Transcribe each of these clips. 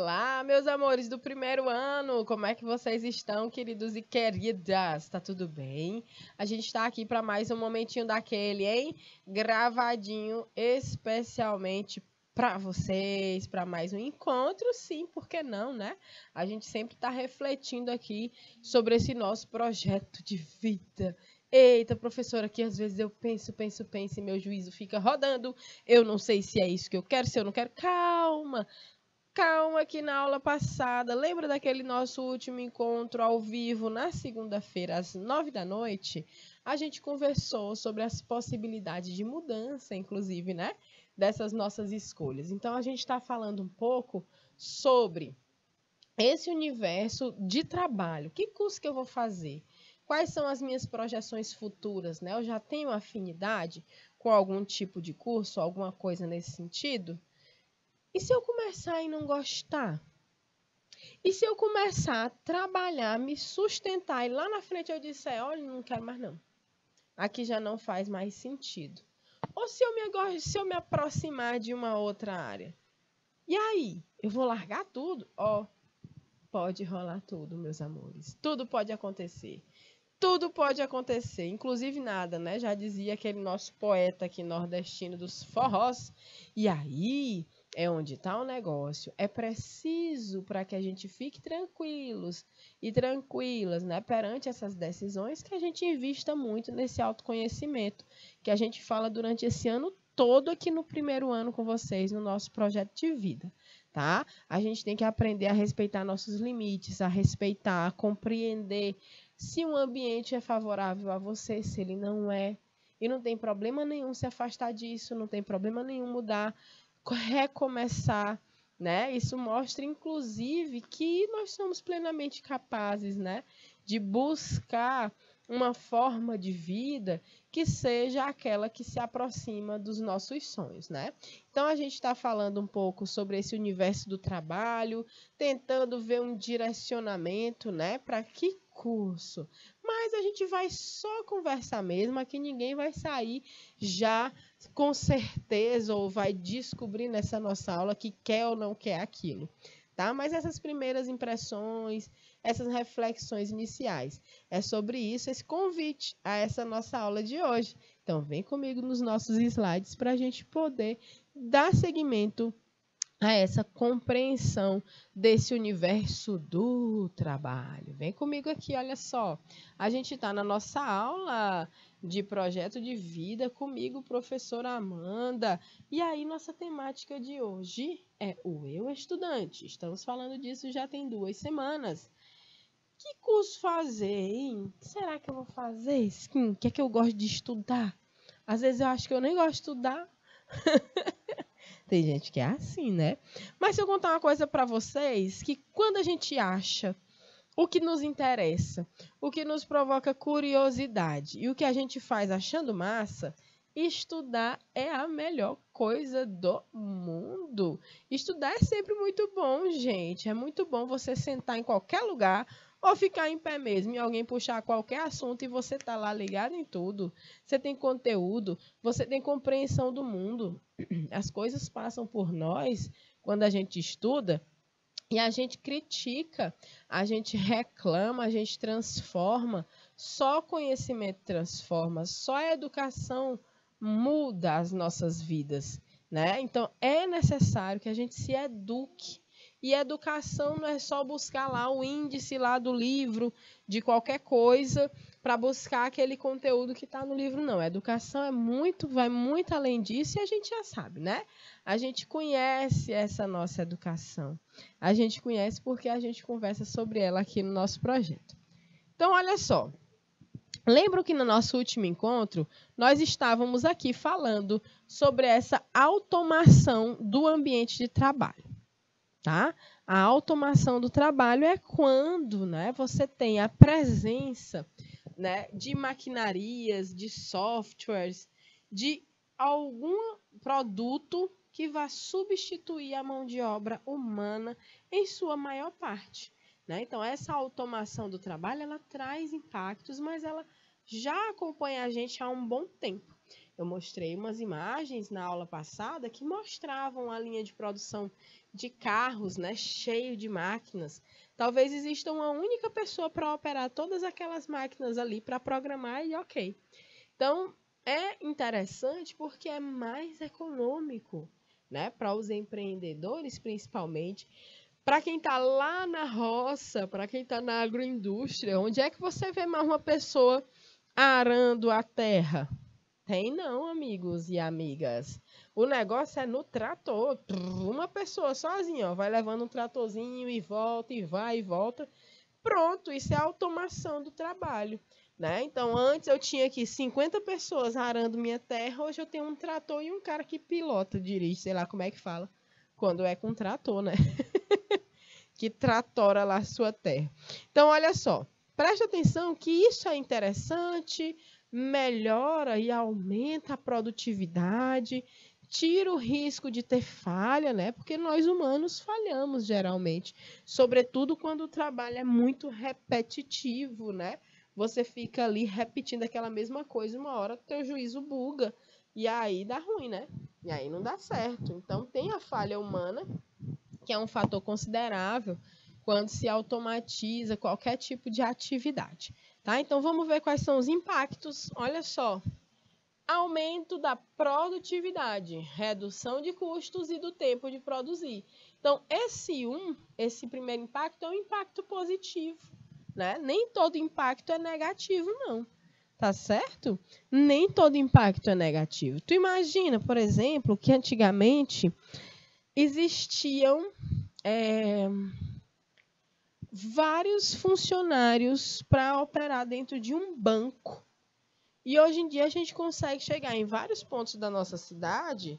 Olá, meus amores do primeiro ano, como é que vocês estão, queridos e queridas? Tá tudo bem? A gente está aqui para mais um momentinho daquele, hein? Gravadinho especialmente para vocês, para mais um encontro, sim, por que não, né? A gente sempre está refletindo aqui sobre esse nosso projeto de vida. Eita, professora, que às vezes eu penso e meu juízo fica rodando. Eu não sei se é isso que eu quero, se eu não quero. Calma. Calma, que na aula passada, lembra daquele nosso último encontro ao vivo na segunda-feira, às 9 da noite? A gente conversou sobre as possibilidades de mudança, inclusive, né? Dessas nossas escolhas. Então, a gente está falando um pouco sobre esse universo de trabalho. Que curso que eu vou fazer? Quais são as minhas projeções futuras, né? Eu já tenho afinidade com algum tipo de curso, alguma coisa nesse sentido? E se eu começar e não gostar? E se eu começar a trabalhar, me sustentar e lá na frente eu disser, olha, não quero mais não. Aqui já não faz mais sentido. Ou se eu me aproximar de uma outra área? E aí? Eu vou largar tudo? Ó, pode rolar tudo, meus amores. Tudo pode acontecer. Tudo pode acontecer, inclusive nada, né? Já dizia aquele nosso poeta aqui nordestino dos forrós. E aí é onde está o negócio. É preciso para que a gente fique tranquilos e tranquilas, né? Perante essas decisões, que a gente invista muito nesse autoconhecimento, que a gente fala durante esse ano todo aqui no primeiro ano com vocês, no nosso projeto de vida, tá? A gente tem que aprender a respeitar nossos limites, a respeitar, a compreender se um ambiente é favorável a você, se ele não é. E não tem problema nenhum se afastar disso, não tem problema nenhum mudar, recomeçar, né? Isso mostra, inclusive, que nós somos plenamente capazes, né? De buscar uma forma de vida que seja aquela que se aproxima dos nossos sonhos, né? Então, a gente está falando um pouco sobre esse universo do trabalho, tentando ver um direcionamento, né? Para que curso? Mas a gente vai só conversar mesmo, aqui ninguém vai sair já com certeza ou vai descobrir nessa nossa aula que quer ou não quer aquilo, tá? Mas essas primeiras impressões, essas reflexões iniciais, é sobre isso, esse convite a essa nossa aula de hoje. Então, vem comigo nos nossos slides para a gente poder dar seguimento a essa compreensão desse universo do trabalho. Vem comigo aqui, olha só. A gente está na nossa aula de projeto de vida comigo, professora Amanda. E aí, nossa temática de hoje é o eu estudante. Estamos falando disso já tem 2 semanas. Que curso fazer, hein? Será que eu vou fazer? Sim, o que é que eu gosto de estudar? Às vezes eu acho que eu nem gosto de estudar. Tem gente que é assim, né? Mas se eu contar uma coisa para vocês, que quando a gente acha o que nos interessa, o que nos provoca curiosidade e o que a gente faz achando massa, estudar é a melhor coisa do mundo. Estudar é sempre muito bom, gente. É muito bom você sentar em qualquer lugar ou ficar em pé mesmo e alguém puxar qualquer assunto e você tá lá ligado em tudo. Você tem conteúdo, você tem compreensão do mundo. As coisas passam por nós quando a gente estuda e a gente critica, a gente reclama, a gente transforma. Só conhecimento transforma, só a educação muda as nossas vidas, né? Então, é necessário que a gente se eduque. E educação não é só buscar lá o índice lá do livro, de qualquer coisa, para buscar aquele conteúdo que está no livro, não. A educação vai muito além disso e a gente já sabe, né? A gente conhece essa nossa educação. A gente conhece porque a gente conversa sobre ela aqui no nosso projeto. Então, olha só. Lembro que no nosso último encontro, nós estávamos aqui falando sobre essa automação do ambiente de trabalho. Tá? A automação do trabalho é quando, né, você tem a presença, né, de maquinarias, de softwares, de algum produto que vai substituir a mão de obra humana em sua maior parte. Né? Então, essa automação do trabalho, ela traz impactos, mas ela já acompanha a gente há um bom tempo. Eu mostrei umas imagens na aula passada que mostravam a linha de produção de carros, né, cheio de máquinas, talvez exista uma única pessoa para operar todas aquelas máquinas ali, para programar e ok. Então, é interessante porque é mais econômico, né, para os empreendedores, principalmente. Para quem está lá na roça, para quem está na agroindústria, onde é que você vê mais uma pessoa arando a terra? Tem não, amigos e amigas. O negócio é no trator. Uma pessoa sozinha, ó, vai levando um tratorzinho e volta, e vai e volta. Pronto, isso é automação do trabalho, né? Então, antes eu tinha aqui 50 pessoas arando minha terra, hoje eu tenho um trator e um cara que pilota, dirige, sei lá como é que fala, quando é com trator, né? Que tratora lá a sua terra. Então, olha só, preste atenção que isso é interessante, melhora e aumenta a produtividade, tira o risco de ter falha, né? Porque nós humanos falhamos geralmente, sobretudo quando o trabalho é muito repetitivo, né? Você fica ali repetindo aquela mesma coisa, uma hora teu juízo buga e aí dá ruim, né? E aí não dá certo. Então tem a falha humana, que é um fator considerável quando se automatiza qualquer tipo de atividade. Tá? Então vamos ver quais são os impactos. Olha só. Aumento da produtividade, redução de custos e do tempo de produzir. Então, esse primeiro impacto é um impacto positivo, né? Nem todo impacto é negativo, não. Tá certo? Nem todo impacto é negativo. Tu imagina, por exemplo, que antigamente existiam vários funcionários para operar dentro de um banco. E hoje em dia a gente consegue chegar em vários pontos da nossa cidade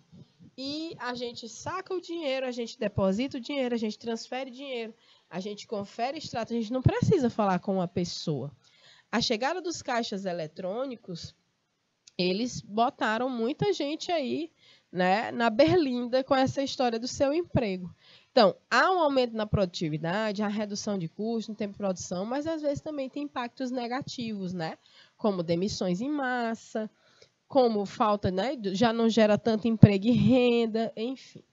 e a gente saca o dinheiro, a gente deposita o dinheiro, a gente transfere dinheiro, a gente confere extrato, a gente não precisa falar com uma pessoa. A chegada dos caixas eletrônicos, eles botaram muita gente aí, né, na berlinda com essa história do seu emprego. Então, há um aumento na produtividade, há redução de custo, no tempo de produção, mas às vezes também tem impactos negativos, né? Como demissões em massa, como falta, né? Já não gera tanto emprego e renda, enfim.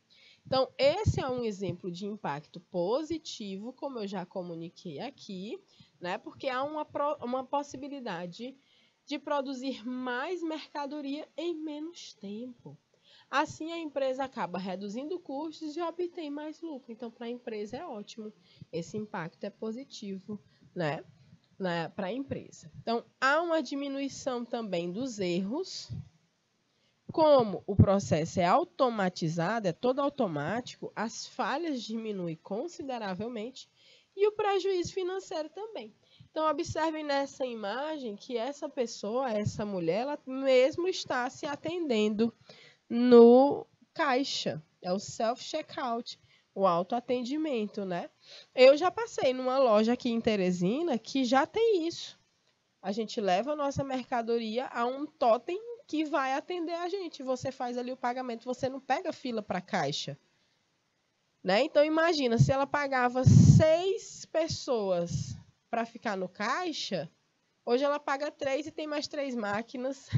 Então, esse é um exemplo de impacto positivo, como eu já comuniquei aqui, né? Porque há uma possibilidade de produzir mais mercadoria em menos tempo. Assim, a empresa acaba reduzindo custos e obtém mais lucro. Então, para a empresa é ótimo. Esse impacto é positivo, né? Para a empresa. Então, há uma diminuição também dos erros. Como o processo é automatizado, é todo automático, as falhas diminuem consideravelmente e o prejuízo financeiro também. Então, observem nessa imagem que essa pessoa, essa mulher, ela mesmo está se atendendo no caixa. É o self-checkout, o autoatendimento, né? Eu já passei numa loja aqui em Teresina que já tem isso. A gente leva a nossa mercadoria a um totem que vai atender a gente. Você faz ali o pagamento, você não pega fila para caixa. Né? Então, imagina, se ela pagava 6 pessoas para ficar no caixa, hoje ela paga 3 e tem mais 3 máquinas.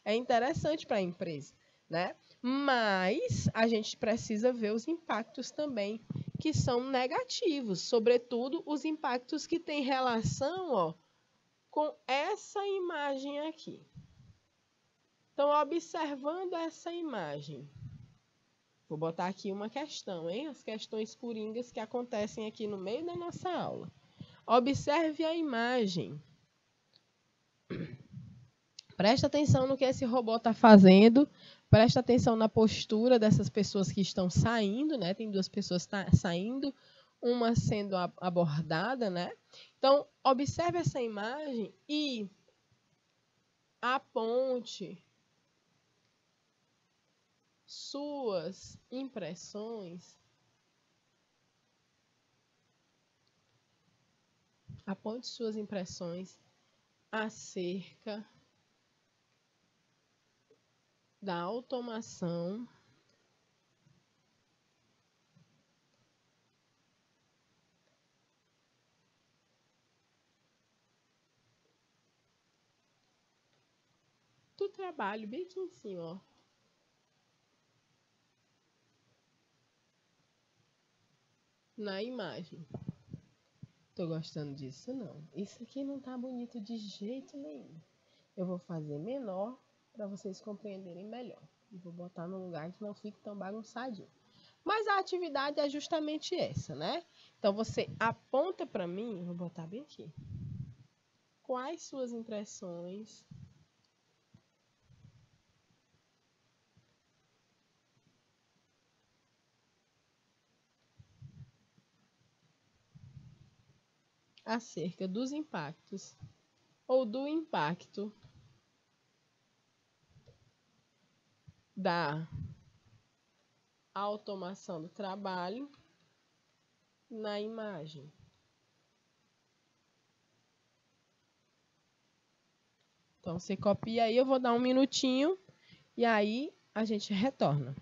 É interessante para a empresa. Né? Mas a gente precisa ver os impactos também que são negativos, sobretudo os impactos que têm relação, ó, com essa imagem aqui. Então, observando essa imagem, vou botar aqui uma questão, hein? As questões coringas que acontecem aqui no meio da nossa aula. Observe a imagem. Presta atenção no que esse robô está fazendo. Presta atenção na postura dessas pessoas que estão saindo, né? Tem 2 pessoas saindo, uma sendo abordada, né? Então, observe essa imagem e aponte suas impressões. Aponte suas impressões acerca da automação do trabalho, bem aqui em cima, ó. na imagem. Tô gostando disso, não. Isso aqui não tá bonito de jeito nenhum. Eu vou fazer menor para vocês compreenderem melhor. E vou botar num lugar que não fique tão bagunçadinho. Mas a atividade é justamente essa, né? Então, você aponta para mim, vou botar bem aqui. Quais suas impressões acerca dos impactos ou do impacto da automação do trabalho na imagem. Então, você copia aí, eu vou dar um minutinho e aí a gente retorna.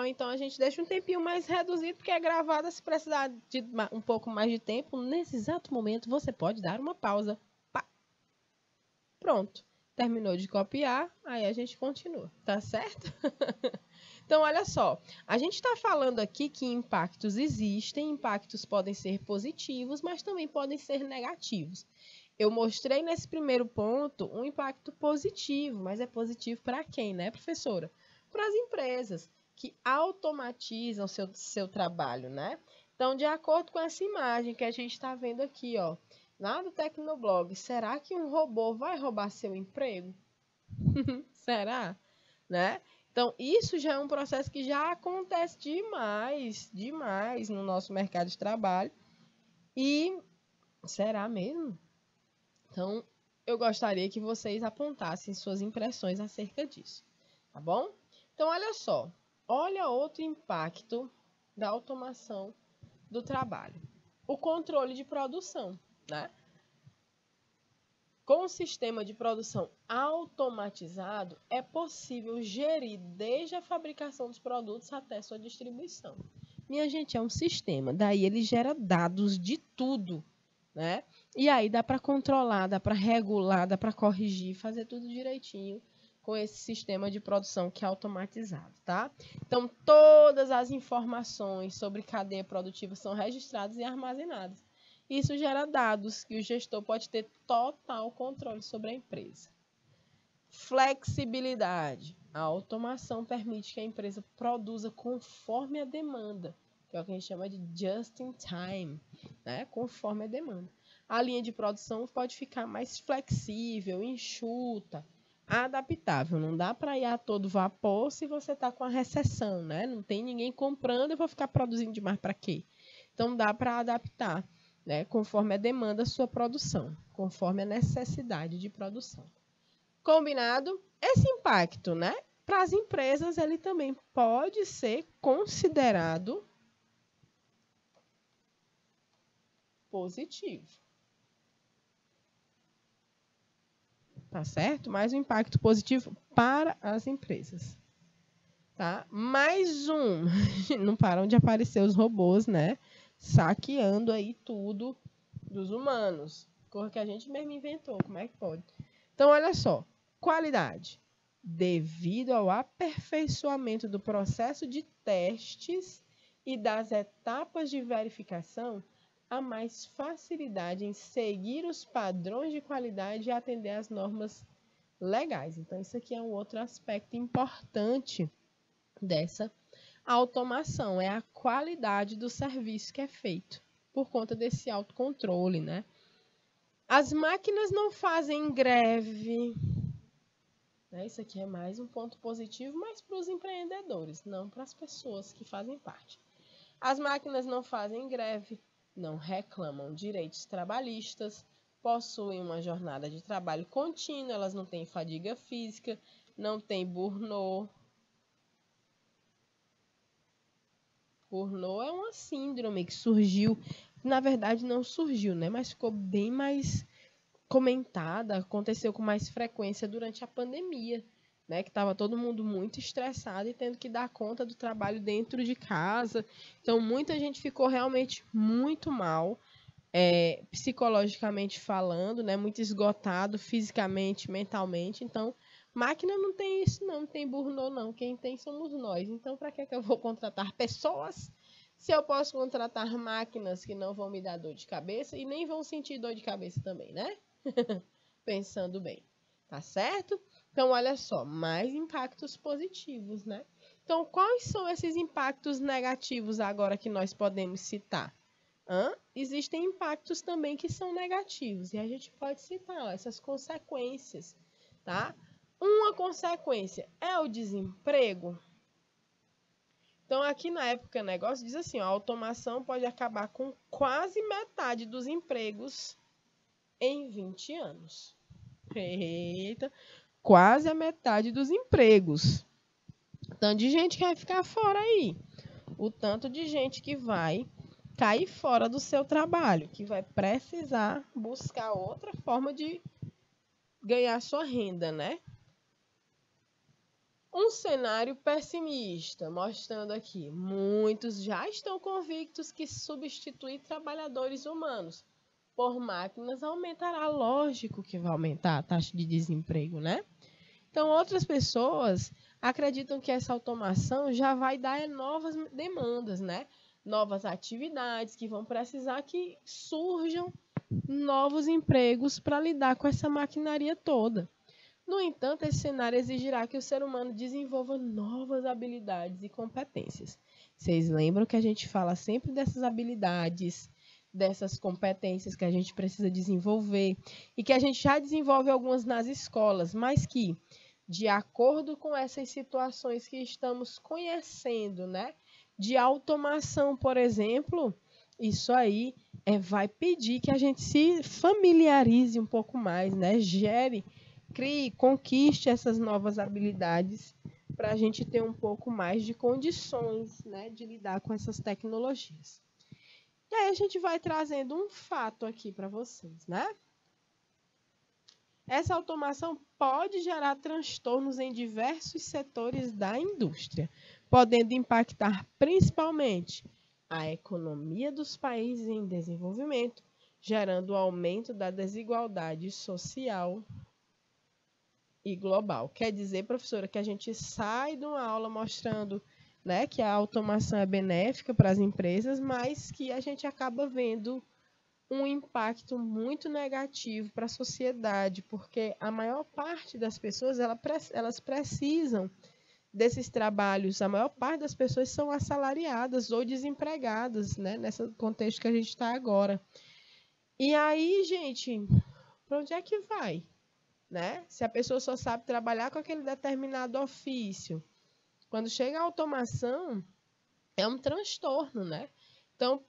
Então a gente deixa um tempinho mais reduzido, porque é gravada. Se precisar de um pouco mais de tempo, nesse exato momento você pode dar uma pausa. Pá. Pronto. Terminou de copiar, aí a gente continua, tá certo? Então, olha só, a gente está falando aqui que impactos existem, impactos podem ser positivos, mas também podem ser negativos. Eu mostrei nesse primeiro ponto um impacto positivo, mas é positivo para quem, né, professora? Para as empresas que automatizam seu trabalho, né? Então, de acordo com essa imagem que a gente está vendo aqui, ó, lá do Tecnoblog, será que um robô vai roubar seu emprego? Será? Né? Então, isso já é um processo que já acontece demais no nosso mercado de trabalho. E será mesmo? Então, eu gostaria que vocês apontassem suas impressões acerca disso, tá bom? Então, olha só. Olha outro impacto da automação do trabalho. O controle de produção, né? Com o sistema de produção automatizado, é possível gerir desde a fabricação dos produtos até sua distribuição. Minha gente, é um sistema, daí ele gera dados de tudo, né? E aí dá para controlar, dá para regular, dá para corrigir, fazer tudo direitinho com esse sistema de produção que é automatizado, tá? Então, todas as informações sobre cadeia produtiva são registradas e armazenadas. Isso gera dados que o gestor pode ter total controle sobre a empresa. Flexibilidade. A automação permite que a empresa produza conforme a demanda, que é o que a gente chama de just in time, né? Conforme a demanda. A linha de produção pode ficar mais flexível, enxuta, adaptável. Não dá para ir a todo vapor se você está com a recessão, né? Não tem ninguém comprando, eu vou ficar produzindo demais para quê? Então, dá para adaptar, né, conforme a demanda da sua produção, conforme a necessidade de produção. Combinado? Esse impacto, né, para as empresas, ele também pode ser considerado positivo. Tá certo? Mais um impacto positivo para as empresas. Tá? Mais um. Não param de aparecer os robôs, né? Saqueando aí tudo dos humanos. Coisa que a gente mesmo inventou. Como é que pode? Então, olha só. Qualidade. Devido ao aperfeiçoamento do processo de testes e das etapas de verificação, há mais facilidade em seguir os padrões de qualidade e atender às normas legais. Então, isso aqui é um outro aspecto importante dessa automação, é a qualidade do serviço que é feito por conta desse autocontrole, né? As máquinas não fazem greve. Isso aqui é mais um ponto positivo, mas para os empreendedores, não para as pessoas que fazem parte. As máquinas não fazem greve, não reclamam direitos trabalhistas, possuem uma jornada de trabalho contínua, elas não têm fadiga física, não têm burnout. Burnout é uma síndrome que surgiu, na verdade não surgiu, né? Mas ficou bem mais comentada, aconteceu com mais frequência durante a pandemia, né? Que estava todo mundo muito estressado e tendo que dar conta do trabalho dentro de casa. Então, muita gente ficou realmente muito mal, psicologicamente falando, né? Muito esgotado fisicamente, mentalmente. Então, máquina não tem isso, não tem burnout, não. Quem tem somos nós. Então, para que eu vou contratar pessoas se eu posso contratar máquinas que não vão me dar dor de cabeça e nem vão sentir dor de cabeça também, né? Pensando bem, tá certo? Então, olha só, mais impactos positivos, né? Então, quais são esses impactos negativos agora que nós podemos citar? Existem impactos também que são negativos, e a gente pode citar essas consequências, tá? Uma consequência é o desemprego. Então, aqui na Época Negócio diz assim, ó, a automação pode acabar com quase metade dos empregos em 20 anos. Eita, quase a metade dos empregos. Tanto de gente que vai ficar fora aí. O tanto de gente que vai cair fora do seu trabalho, que vai precisar buscar outra forma de ganhar sua renda, né? Um cenário pessimista, mostrando aqui, muitos já estão convictos que substituir trabalhadores humanos por máquinas aumentará, lógico que vai aumentar a taxa de desemprego, né? Então, outras pessoas acreditam que essa automação já vai dar novas demandas, né? Novas atividades que vão precisar que surjam novos empregos para lidar com essa maquinaria toda. No entanto, esse cenário exigirá que o ser humano desenvolva novas habilidades e competências. Vocês lembram que a gente fala sempre dessas habilidades, dessas competências que a gente precisa desenvolver e que a gente já desenvolve algumas nas escolas, mas que, de acordo com essas situações que estamos conhecendo, né, de automação, por exemplo, isso aí vai pedir que a gente se familiarize um pouco mais, né, crie, conquiste essas novas habilidades para a gente ter um pouco mais de condições, né, de lidar com essas tecnologias. E aí a gente vai trazendo um fato aqui para vocês, né? Essa automação pode gerar transtornos em diversos setores da indústria, podendo impactar principalmente a economia dos países em desenvolvimento, gerando o aumento da desigualdade social e global. Quer dizer, professora, que a gente sai de uma aula mostrando, né, que a automação é benéfica para as empresas, mas que a gente acaba vendo um impacto muito negativo para a sociedade, porque a maior parte das pessoas elas precisam desses trabalhos, a maior parte das pessoas são assalariadas ou desempregadas, né, nesse contexto que a gente está agora. E aí, gente, para onde é que vai? Né? Se a pessoa só sabe trabalhar com aquele determinado ofício, quando chega a automação, é um transtorno, né? Então,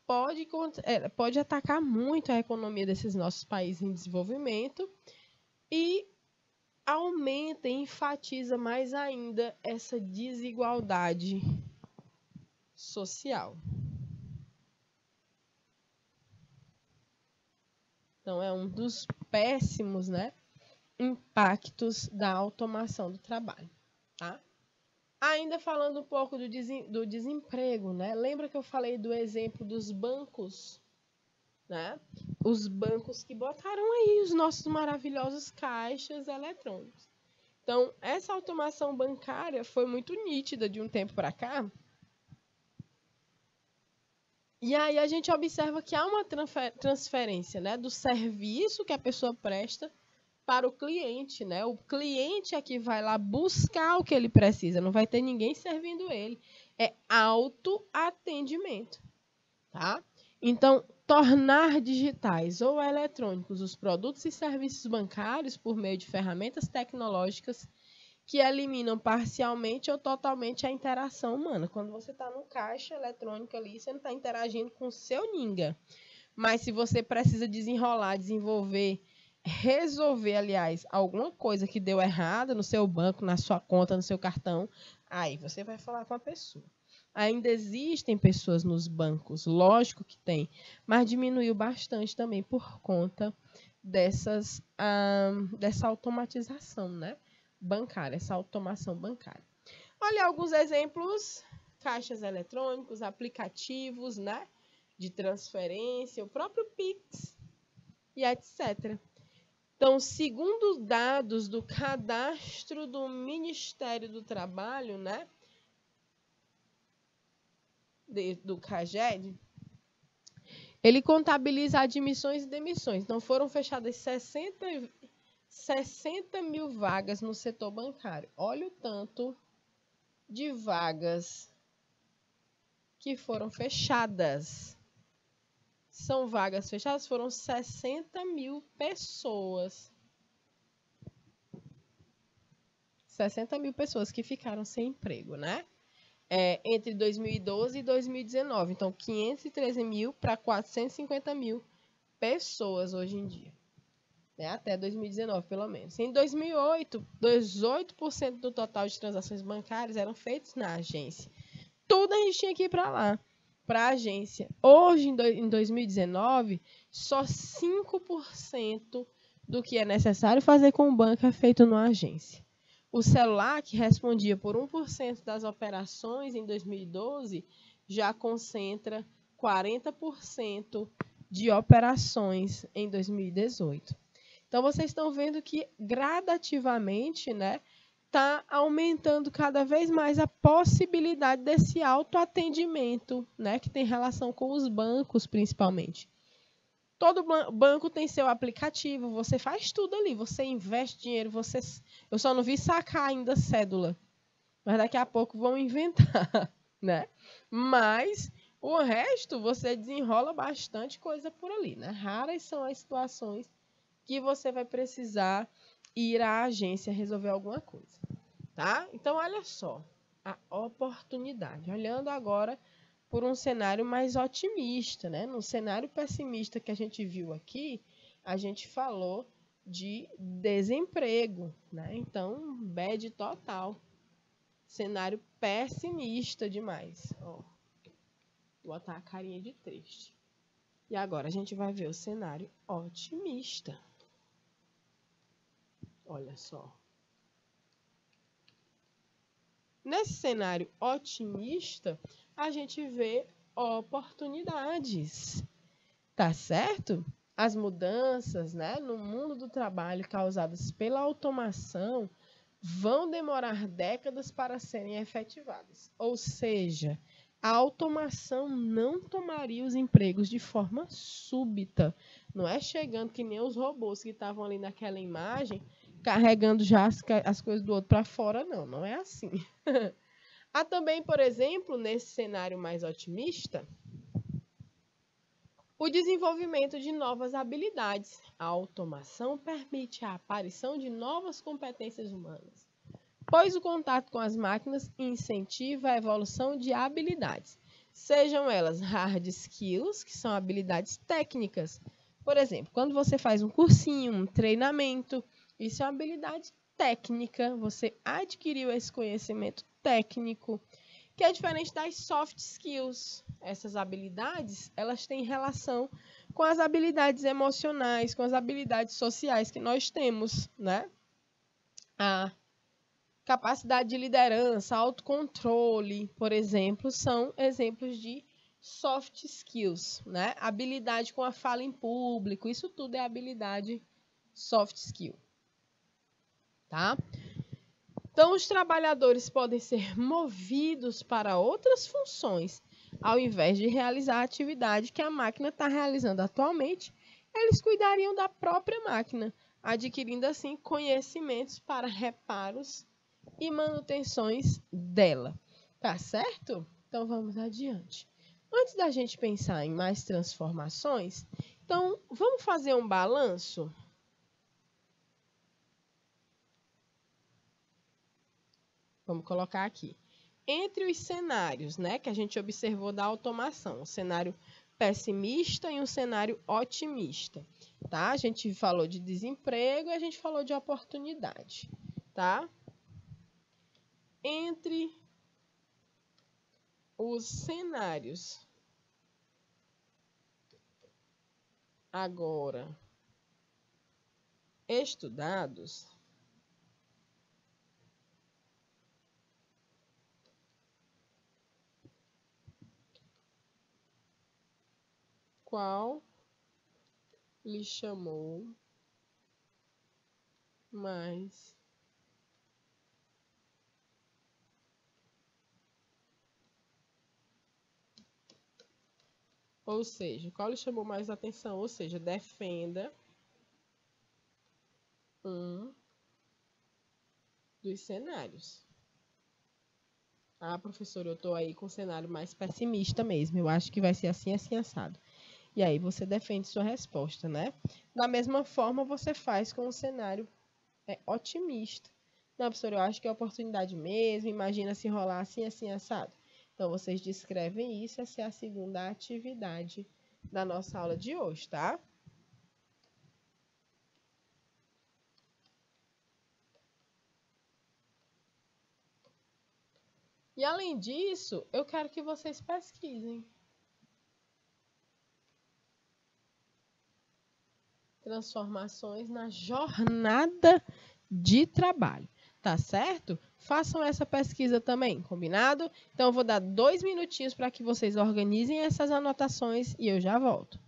pode atacar muito a economia desses nossos países em desenvolvimento e aumenta e enfatiza mais ainda essa desigualdade social. Então, é um dos péssimos, né, impactos da automação do trabalho, tá? Ainda falando um pouco do desemprego, né? Lembra que eu falei do exemplo dos bancos, né? Os bancos que botaram aí os nossos maravilhosos caixas eletrônicos. Então, essa automação bancária foi muito nítida de um tempo para cá. E aí a gente observa que há uma transferência, né, do serviço que a pessoa presta para o cliente, né? O cliente é que vai lá buscar o que ele precisa, não vai ter ninguém servindo ele. É autoatendimento, tá? Então, tornar digitais ou eletrônicos os produtos e serviços bancários por meio de ferramentas tecnológicas que eliminam parcialmente ou totalmente a interação humana. Quando você está no caixa eletrônico ali, você não está interagindo com o seu ninguém. Mas se você precisa desenrolar, desenvolver, resolver, aliás, alguma coisa que deu errado no seu banco, na sua conta, no seu cartão, aí você vai falar com a pessoa. Ainda existem pessoas nos bancos, lógico que tem, mas diminuiu bastante também por conta dessa automatização, né? Bancária, essa automação bancária. Olha alguns exemplos: caixas eletrônicos, aplicativos, né, de transferência, o próprio Pix e etc. Então, segundo dados do cadastro do Ministério do Trabalho, né, do CAGED, ele contabiliza admissões e demissões. Então, foram fechadas 60 mil vagas no setor bancário. Olha o tanto de vagas que foram fechadas. São vagas fechadas, foram 60 mil pessoas. 60 mil pessoas que ficaram sem emprego, né? Entre 2012 e 2019. Então, 513 mil para 450 mil pessoas hoje em dia. Até 2019, pelo menos. Em 2008, 18% do total de transações bancárias eram feitas na agência. Tudo a gente tinha que ir para lá, para a agência. Hoje, em 2019, só 5% do que é necessário fazer com o banco é feito numa agência. O celular, que respondia por 1% das operações em 2012, já concentra 40% de operações em 2018. Então, vocês estão vendo que gradativamente, né, está aumentando cada vez mais a possibilidade desse autoatendimento, né, que tem relação com os bancos, principalmente. Todo banco tem seu aplicativo, você faz tudo ali, você investe dinheiro, eu só não vi sacar ainda cédula, mas daqui a pouco vão inventar, né? Mas o resto você desenrola bastante coisa por ali, né? Raras são as situações que você vai precisar ir à agência resolver alguma coisa, tá? Então, olha só, a oportunidade. Olhando agora por um cenário mais otimista, né? No cenário pessimista que a gente viu aqui, a gente falou de desemprego, né? Então, bad total. Cenário pessimista demais. Ó, vou botar a carinha de triste. E agora a gente vai ver o cenário otimista. Olha só. Nesse cenário otimista, a gente vê oportunidades, tá certo? As mudanças, né, no mundo do trabalho causadas pela automação vão demorar décadas para serem efetivadas. Ou seja, a automação não tomaria os empregos de forma súbita. Não é chegando que nem os robôs que estavam ali naquela imagem, carregando já as coisas do outro para fora, não. Não é assim. Há também, por exemplo, nesse cenário mais otimista, o desenvolvimento de novas habilidades. A automação permite a aparição de novas competências humanas, pois o contato com as máquinas incentiva a evolução de habilidades, sejam elas hard skills, que são habilidades técnicas. Por exemplo, quando você faz um cursinho, um treinamento, isso é uma habilidade técnica, você adquiriu esse conhecimento técnico, que é diferente das soft skills. Essas habilidades, elas têm relação com as habilidades emocionais, com as habilidades sociais que nós temos, né? A capacidade de liderança, autocontrole, por exemplo, são exemplos de soft skills, né? Habilidade com a fala em público, isso tudo é habilidade soft skill, tá? Então, os trabalhadores podem ser movidos para outras funções, ao invés de realizar a atividade que a máquina está realizando atualmente, eles cuidariam da própria máquina, adquirindo assim conhecimentos para reparos e manutenções dela. Tá certo? Então vamos adiante. Antes da gente pensar em mais transformações, então vamos fazer um balanço? Vamos colocar aqui. Entre os cenários, né, que a gente observou da automação, um cenário pessimista e um cenário otimista, tá? A gente falou de desemprego e a gente falou de oportunidade, tá? Entre os cenários agora estudados, qual lhe chamou mais ou seja, qual lhe chamou mais atenção? Ou seja, defenda um dos cenários. Ah, professor, eu tô aí com um cenário mais pessimista mesmo. Eu acho que vai ser assim, assim, assado. E aí você defende sua resposta, né? Da mesma forma, você faz com um cenário otimista. Não, professor, eu acho que é oportunidade mesmo. Imagina se rolar assim, assim, assado. Então, vocês descrevem isso. Essa é a segunda atividade da nossa aula de hoje, tá? E além disso, eu quero que vocês pesquisem. Transformações na jornada de trabalho, tá certo? Façam essa pesquisa também, combinado? Então, eu vou dar 2 minutinhos para que vocês organizem essas anotações e eu já volto.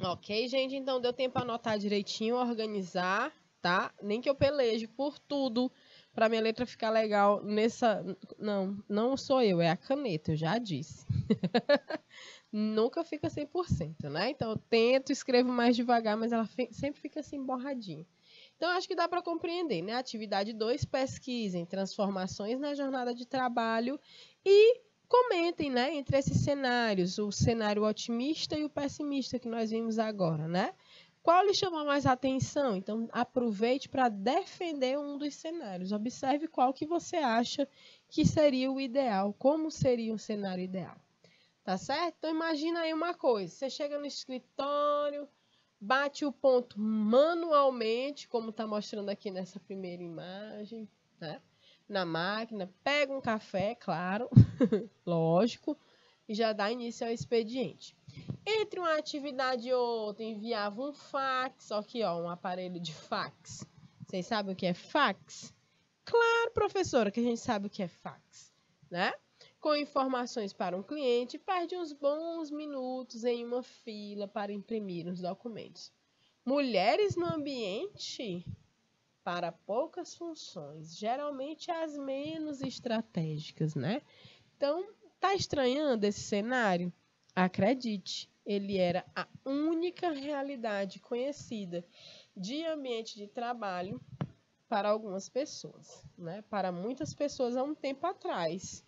Ok, gente, então deu tempo para anotar direitinho, organizar, tá? Nem que eu peleje por tudo para minha letra ficar legal nessa. Não, não sou eu, é a caneta, eu já disse. Nunca fica 100%, né? Então eu tento, escrevo mais devagar, mas ela sempre fica assim borradinha. Então acho que dá para compreender, né? Atividade 2, pesquisem transformações na jornada de trabalho e comentem, né, entre esses cenários, o cenário otimista e o pessimista que nós vimos agora, né? Qual lhe chamou mais atenção? Então, aproveite para defender um dos cenários. Observe qual que você acha que seria o ideal, como seria um cenário ideal. Tá certo? Então, imagina aí uma coisa. Você chega no escritório, bate o ponto manualmente, como está mostrando aqui nessa primeira imagem, né? Na máquina, pega um café, claro, lógico, e já dá início ao expediente. Entre uma atividade e outra, enviava um fax, aqui ó, um aparelho de fax. Vocês sabem o que é fax? Claro, professora, que a gente sabe o que é fax, né? Com informações para um cliente, perde uns bons minutos em uma fila para imprimir os documentos. Mulheres no ambiente para poucas funções, geralmente as menos estratégicas, né? Então, tá estranhando esse cenário? Acredite, ele era a única realidade conhecida de ambiente de trabalho para algumas pessoas, né? Para muitas pessoas há um tempo atrás.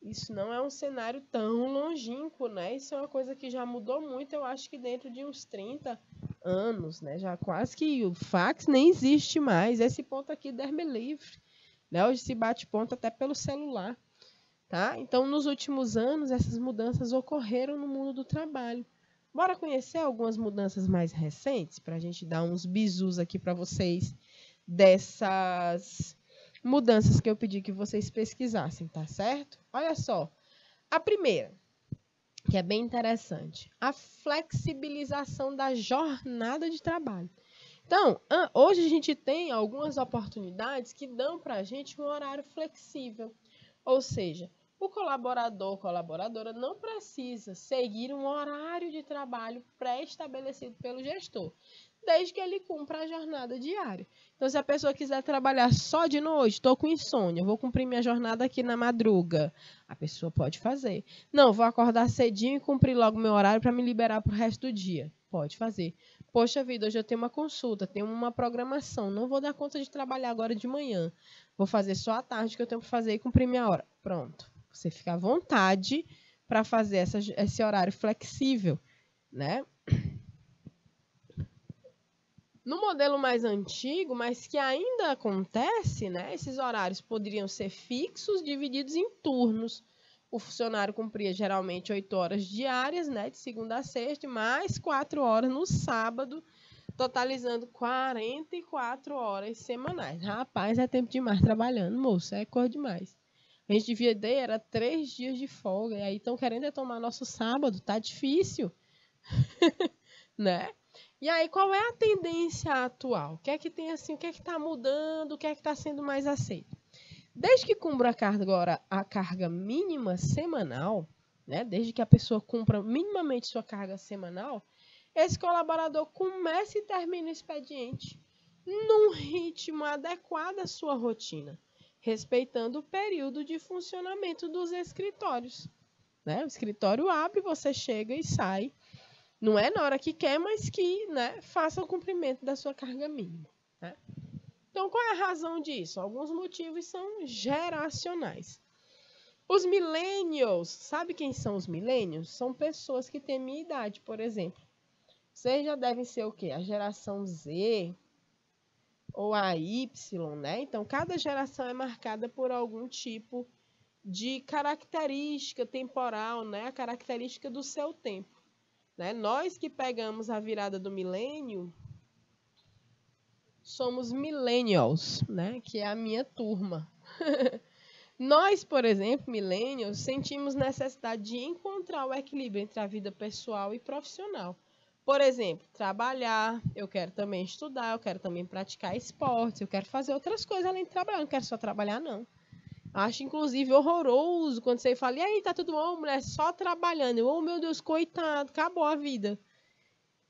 Isso não é um cenário tão longínquo, né? Isso é uma coisa que já mudou muito, eu acho que dentro de uns 30 anos, né? Já quase que o fax nem existe mais. Esse ponto aqui, Deus me livre, né? Hoje se bate ponto até pelo celular, tá? Então, nos últimos anos, essas mudanças ocorreram no mundo do trabalho. Bora conhecer algumas mudanças mais recentes, para a gente dar uns bizus aqui para vocês dessas mudanças que eu pedi que vocês pesquisassem, tá certo? Olha só, a primeira, que é bem interessante, a flexibilização da jornada de trabalho. Então, hoje a gente tem algumas oportunidades que dão para a gente um horário flexível, ou seja, o colaborador, colaboradora não precisa seguir um horário de trabalho pré-estabelecido pelo gestor, desde que ele cumpra a jornada diária. Então, se a pessoa quiser trabalhar só de noite, estou com insônia, vou cumprir minha jornada aqui na madruga, a pessoa pode fazer. Não, vou acordar cedinho e cumprir logo meu horário para me liberar para o resto do dia. Pode fazer. Poxa vida, hoje eu tenho uma consulta, tenho uma programação, não vou dar conta de trabalhar agora de manhã. Vou fazer só à tarde que eu tenho para fazer e cumprir minha hora. Pronto. Você fica à vontade para fazer esse horário flexível, né? No modelo mais antigo, mas que ainda acontece, né? Esses horários poderiam ser fixos, divididos em turnos. O funcionário cumpria geralmente 8 horas diárias, né? De segunda a sexta, mais 4 horas no sábado, totalizando 44 horas semanais. Rapaz, é tempo demais trabalhando, moço, é coisa demais. A gente devia ter, era 3 dias de folga, e aí estão querendo tomar nosso sábado, tá difícil, né? E aí, qual é a tendência atual? O que é que tem assim, o que é que está mudando, o que é que está sendo mais aceito? Desde que cumpra a carga mínima semanal, né? Desde que a pessoa cumpra minimamente sua carga semanal, esse colaborador começa e termina o expediente num ritmo adequado à sua rotina, respeitando o período de funcionamento dos escritórios, né? O escritório abre, você chega e sai. Não é na hora que quer, mas que, né, faça o cumprimento da sua carga mínima, né? Então, qual é a razão disso? Alguns motivos são geracionais. Os millennials, sabe quem são os millennials? São pessoas que têm minha idade, por exemplo. Vocês já devem ser o quê? A geração Z ou a Y, né? Então, cada geração é marcada por algum tipo de característica temporal, né? A característica do seu tempo, né? Nós que pegamos a virada do milênio, somos millennials, né? Que é a minha turma. Nós, por exemplo, millennials, sentimos necessidade de encontrar o equilíbrio entre a vida pessoal e profissional. Por exemplo, trabalhar, eu quero também estudar, eu quero também praticar esportes, eu quero fazer outras coisas além de trabalhar, não quero só trabalhar, não. Acho, inclusive, horroroso quando você fala, e aí, tá tudo bom, mulher, só trabalhando. Eu, oh, meu Deus, coitado, acabou a vida.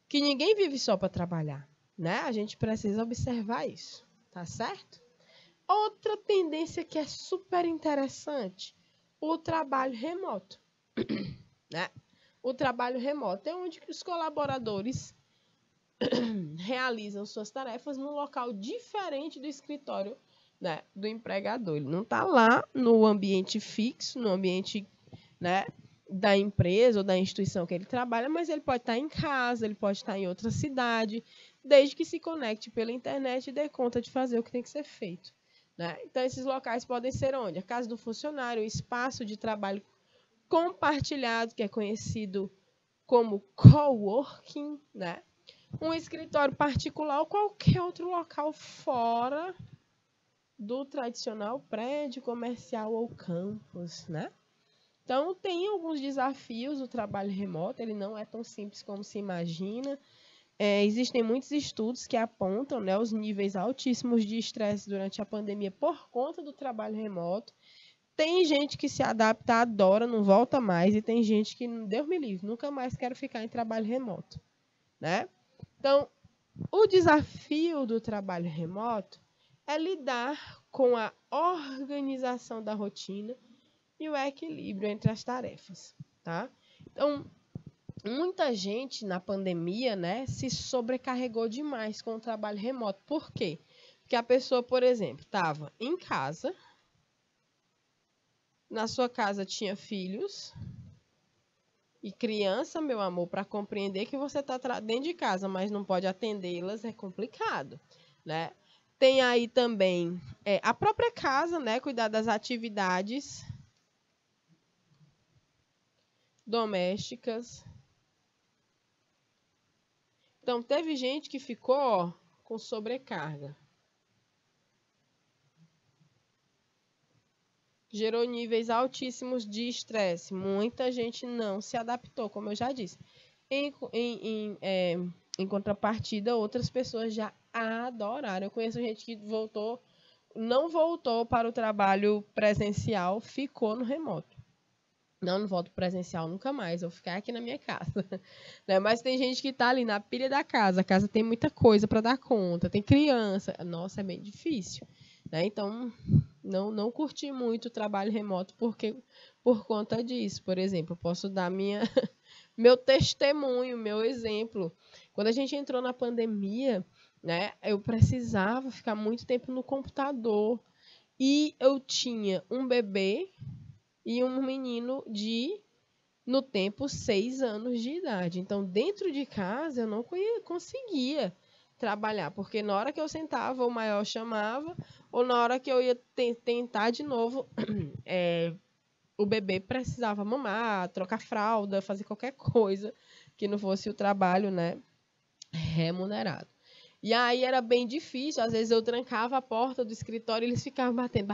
Que ninguém vive só para trabalhar, né? A gente precisa observar isso, tá certo? Outra tendência que é super interessante, o trabalho remoto, né? O trabalho remoto é onde os colaboradores realizam suas tarefas num local diferente do escritório, né, do empregador. Ele não está lá no ambiente fixo, no ambiente, né, da empresa ou da instituição que ele trabalha, mas ele pode estar em casa, ele pode estar em outra cidade, desde que se conecte pela internet e dê conta de fazer o que tem que ser feito, né? Então, esses locais podem ser onde? A casa do funcionário, o espaço de trabalho compartilhado, que é conhecido como coworking, né? Um escritório particular ou qualquer outro local fora do tradicional prédio comercial ou campus, né? Então, tem alguns desafios o trabalho remoto, ele não é tão simples como se imagina. Existem muitos estudos que apontam, né, os níveis altíssimos de estresse durante a pandemia por conta do trabalho remoto. Tem gente que se adapta, adora, não volta mais, e tem gente que, Deus me livre, nunca mais quero ficar em trabalho remoto, né? Então, o desafio do trabalho remoto é lidar com a organização da rotina e o equilíbrio entre as tarefas, tá? Então, muita gente na pandemia, né, se sobrecarregou demais com o trabalho remoto. Por quê? Porque a pessoa, por exemplo, estava em casa, na sua casa tinha filhos e criança, meu amor, para compreender que você está dentro de casa, mas não pode atendê-las, é complicado, né? Tem aí também a própria casa, né, cuidar das atividades domésticas. Então, teve gente que ficou com sobrecarga. Gerou níveis altíssimos de estresse. Muita gente não se adaptou, como eu já disse. Em contrapartida, outras pessoas já adoraram. Eu conheço gente que não voltou para o trabalho presencial, ficou no remoto. Não volto presencial nunca mais, vou ficar aqui na minha casa. Né? Mas tem gente que está ali na pilha da casa, a casa tem muita coisa para dar conta, tem criança, nossa, é bem difícil. Né? Então, não curti muito o trabalho remoto por conta disso. Por exemplo, eu posso dar meu testemunho, meu exemplo. Quando a gente entrou na pandemia, né, eu precisava ficar muito tempo no computador e eu tinha um bebê e um menino no tempo, 6 anos de idade. Então, dentro de casa, eu não conseguia trabalhar, porque na hora que eu sentava, o maior chamava, ou na hora que eu ia tentar de novo, o bebê precisava mamar, trocar fralda, fazer qualquer coisa que não fosse o trabalho, né, remunerado. E aí era bem difícil, às vezes eu trancava a porta do escritório e eles ficavam batendo.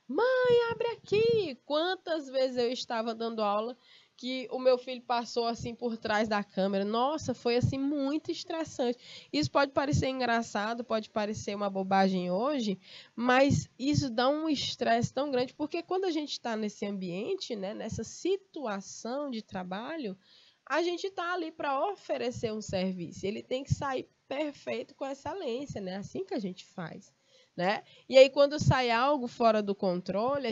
Mãe, abre aqui! Quantas vezes eu estava dando aula que o meu filho passou assim por trás da câmera. Nossa, foi assim muito estressante. Isso pode parecer engraçado, pode parecer uma bobagem hoje, mas isso dá um estresse tão grande, porque quando a gente está nesse ambiente, né, nessa situação de trabalho, a gente está ali para oferecer um serviço. Ele tem que sair perfeito com excelência, né? Assim que a gente faz. Né? E aí, quando sai algo fora do controle,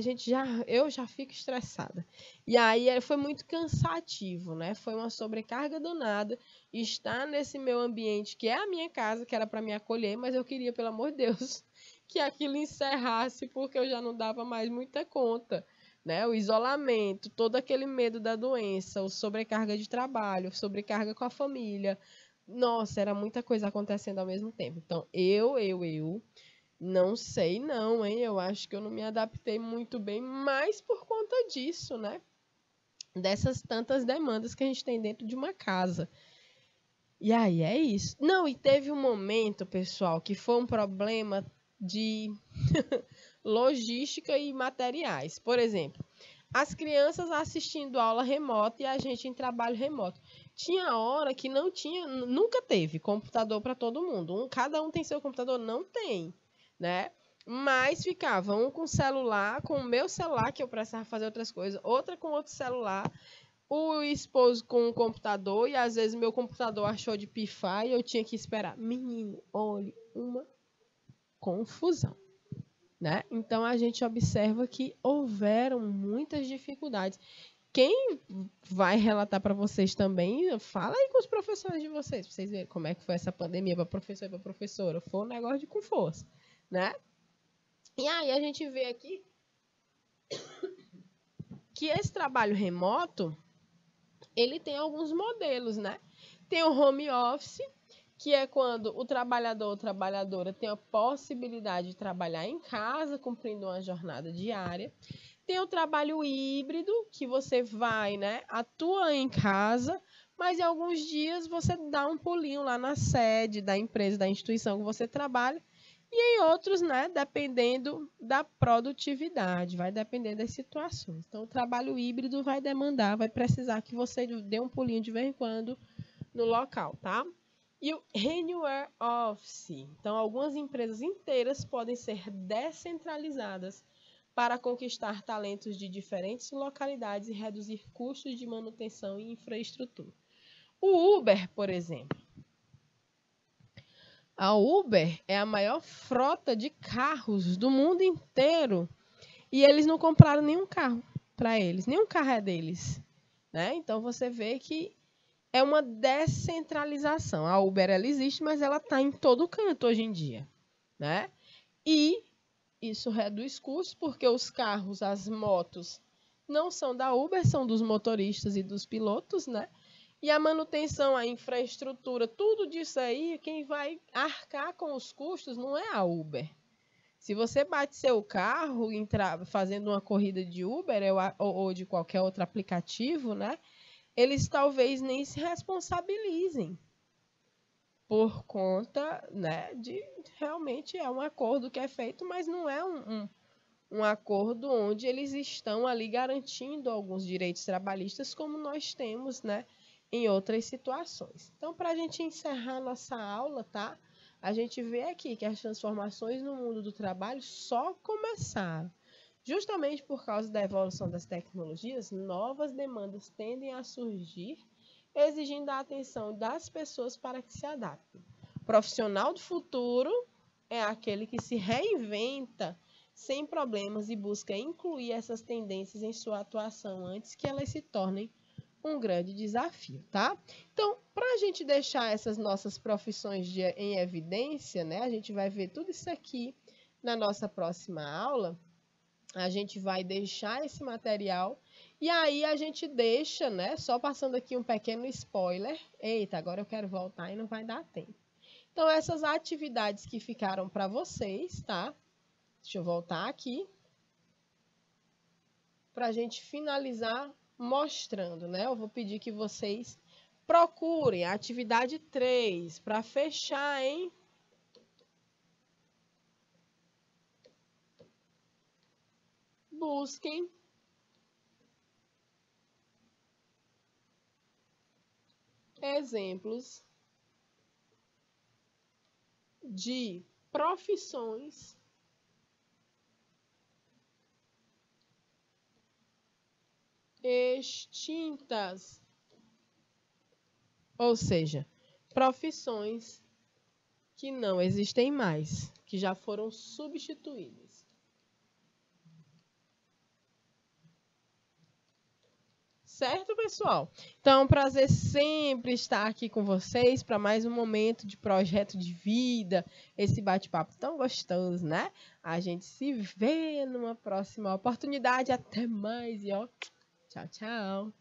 eu já fico estressada. E aí foi muito cansativo, né? Foi uma sobrecarga danada estar nesse meu ambiente, que é a minha casa, que era para me acolher, mas eu queria, pelo amor de Deus, que aquilo encerrasse, porque eu já não dava mais muita conta. Né? O isolamento, todo aquele medo da doença, o sobrecarga de trabalho, sobrecarga com a família. Nossa, era muita coisa acontecendo ao mesmo tempo. Então, eu não sei não, hein? Eu acho que eu não me adaptei muito bem, mas por conta disso, né? Dessas tantas demandas que a gente tem dentro de uma casa. E aí é isso. Não, e teve um momento, pessoal, que foi um problema de logística e materiais. Por exemplo, as crianças assistindo aula remota e a gente em trabalho remoto. Tinha hora que não tinha, nunca teve computador para todo mundo. Cada um tem seu computador? Não tem. Né? Mas ficava um com celular, com o meu celular, que eu precisava fazer outras coisas, outra com outro celular, o esposo com o computador, e às vezes meu computador achou de pifar e eu tinha que esperar. Menino, olha, uma confusão. Né? Então a gente observa que houveram muitas dificuldades. Quem vai relatar para vocês também, fala aí com os professores de vocês, para vocês verem como é que foi essa pandemia para professor e para professora. Foi um negócio com força. Né? E aí a gente vê aqui que esse trabalho remoto, ele tem alguns modelos, né? Tem o home office, que é quando o trabalhador ou trabalhadora tem a possibilidade de trabalhar em casa, cumprindo uma jornada diária. Tem o trabalho híbrido, que você vai, né, atua em casa, mas em alguns dias você dá um pulinho lá na sede da empresa, da instituição que você trabalha, e em outros, né, dependendo da produtividade, vai depender das situações. Então, o trabalho híbrido vai demandar, vai precisar que você dê um pulinho de vez em quando no local, tá? E o Anywhere Office. Então, algumas empresas inteiras podem ser descentralizadas para conquistar talentos de diferentes localidades e reduzir custos de manutenção e infraestrutura. O Uber, por exemplo. A Uber é a maior frota de carros do mundo inteiro e eles não compraram nenhum carro para eles, nenhum carro é deles, né? Então, você vê que é uma descentralização. A Uber, ela existe, mas ela está em todo canto hoje em dia, né? E isso reduz custos, porque os carros, as motos, não são da Uber, são dos motoristas e dos pilotos, né? E a manutenção, a infraestrutura, tudo disso aí, quem vai arcar com os custos não é a Uber. Se você bate seu carro fazendo uma corrida de Uber ou de qualquer outro aplicativo, né? Eles talvez nem se responsabilizem por conta, né, de realmente é um acordo que é feito, mas não é um acordo onde eles estão ali garantindo alguns direitos trabalhistas como nós temos, né, em outras situações. Então, para a gente encerrar nossa aula, tá? A gente vê aqui que as transformações no mundo do trabalho só começaram. Justamente por causa da evolução das tecnologias, novas demandas tendem a surgir, exigindo a atenção das pessoas para que se adaptem. O profissional do futuro é aquele que se reinventa sem problemas e busca incluir essas tendências em sua atuação antes que elas se tornem um grande desafio, tá? Então, para a gente deixar essas nossas profissões em evidência, né? A gente vai ver tudo isso aqui na nossa próxima aula. A gente vai deixar esse material e aí a gente deixa, né? Só passando aqui um pequeno spoiler. Eita, agora eu quero voltar e não vai dar tempo. Então, essas atividades que ficaram para vocês, tá? Deixa eu voltar aqui. Para a gente finalizar mostrando, né? Eu vou pedir que vocês procurem a atividade 3 para fechar, hein? Busquem exemplos de profissões extintas, ou seja, profissões que não existem mais, que já foram substituídas. Certo, pessoal? Então, é um prazer sempre estar aqui com vocês para mais um momento de projeto de vida, esse bate-papo tão gostoso, né? A gente se vê numa próxima oportunidade. Até mais e ó, tchau, tchau.